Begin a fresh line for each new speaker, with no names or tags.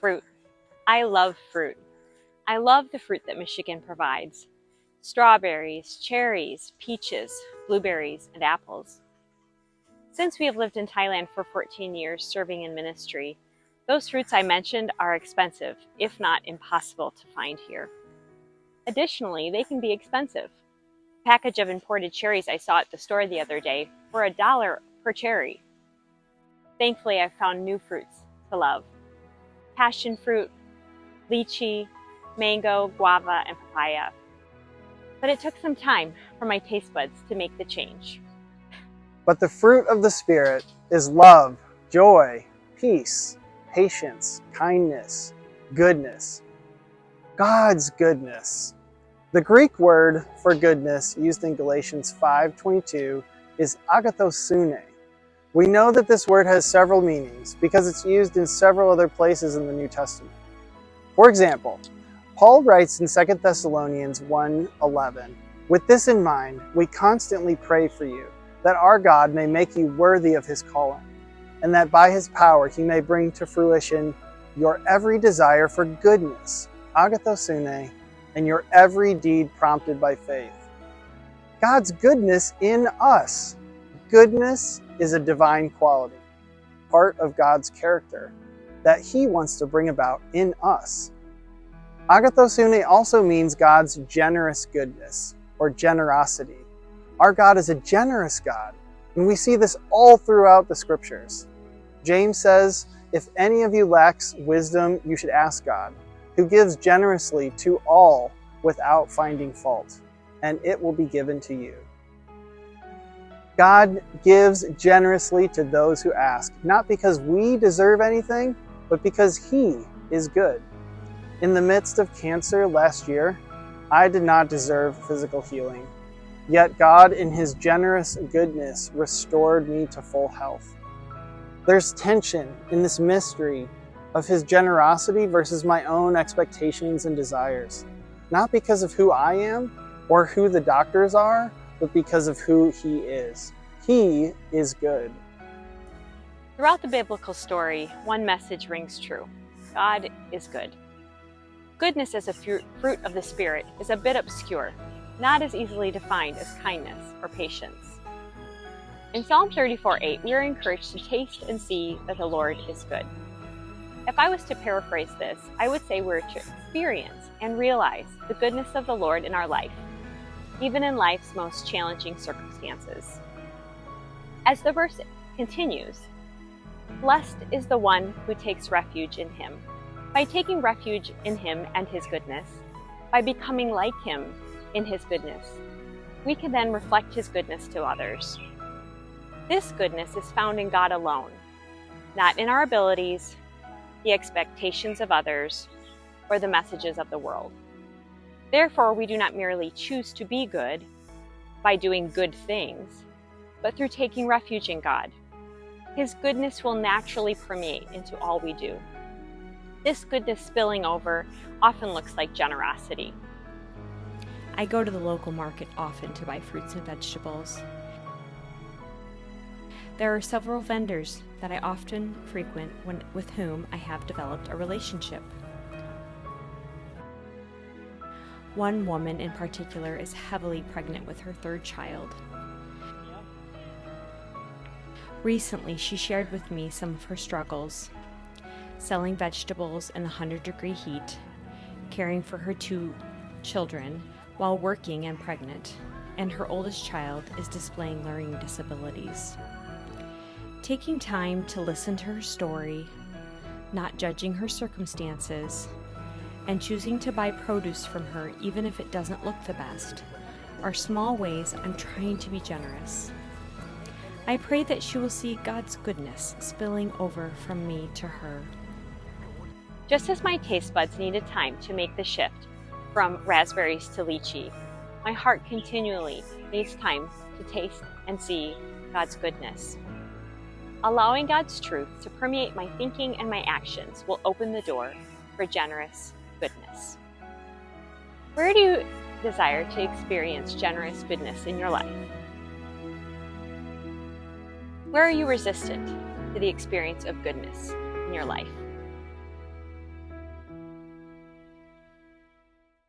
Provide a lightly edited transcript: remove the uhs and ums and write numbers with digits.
Fruit. I love fruit. I love the fruit that Michigan provides. Strawberries, cherries, peaches, blueberries, and apples. Since we have lived in Thailand for 14 years serving in ministry, those fruits I mentioned are expensive, if not impossible to find here. Additionally, they can be expensive. A package of imported cherries I saw at the store the other day were $1 per cherry. Thankfully, I've found new fruits to love. Passion fruit, lychee, mango, guava, and papaya. But it took some time for my taste buds to make the change.
But the fruit of the Spirit is love, joy, peace, patience, kindness, goodness. God's goodness. The Greek word for goodness used in Galatians 5:22 is agathosune. We know that this word has several meanings because it's used in several other places in the New Testament. For example, Paul writes in 2 Thessalonians 1:11, "With this in mind, we constantly pray for you, that our God may make you worthy of his calling, and that by his power he may bring to fruition your every desire for goodness, agathosune, and your every deed prompted by faith." God's goodness in us. Goodness is a divine quality, part of God's character, that he wants to bring about in us. Agathosune also means God's generous goodness, or generosity. Our God is a generous God, and we see this all throughout the scriptures. James says, "If any of you lacks wisdom, you should ask God, who gives generously to all without finding fault, and it will be given to you." God gives generously to those who ask, not because we deserve anything, but because he is good. In the midst of cancer last year, I did not deserve physical healing. Yet God, in his generous goodness, restored me to full health. There's tension in this mystery of his generosity versus my own expectations and desires, not because of who I am or who the doctors are, but because of who he is. He is good.
Throughout the biblical story, one message rings true. God is good. Goodness as a fruit of the Spirit is a bit obscure, not as easily defined as kindness or patience. In Psalm 34:8, we are encouraged to taste and see that the Lord is good. If I was to paraphrase this, I would say we're to experience and realize the goodness of the Lord in our life, even in life's most challenging circumstances. As the verse continues, "Blessed is the one who takes refuge in him." By taking refuge in him and his goodness, by becoming like him in his goodness, we can then reflect his goodness to others. This goodness is found in God alone, not in our abilities, the expectations of others, or the messages of the world. Therefore, we do not merely choose to be good by doing good things, but through taking refuge in God. His goodness will naturally permeate into all we do. This goodness spilling over often looks like generosity.
I go to the local market often to buy fruits and vegetables. There are several vendors that I often frequent with whom I have developed a relationship. One woman in particular is heavily pregnant with her third child. Recently, she shared with me some of her struggles, selling vegetables in the 100-degree heat, caring for her 2 children while working and pregnant, and her oldest child is displaying learning disabilities. Taking time to listen to her story, not judging her circumstances, and choosing to buy produce from her even if it doesn't look the best, are small ways I'm trying to be generous. I pray that she will see God's goodness spilling over from me to her.
Just as my taste buds needed time to make the shift from raspberries to lychee, my heart continually needs time to taste and see God's goodness. Allowing God's truth to permeate my thinking and my actions will open the door for generous goodness. Where do you desire to experience generous goodness in your life? Where are you resistant to the experience of goodness in your life?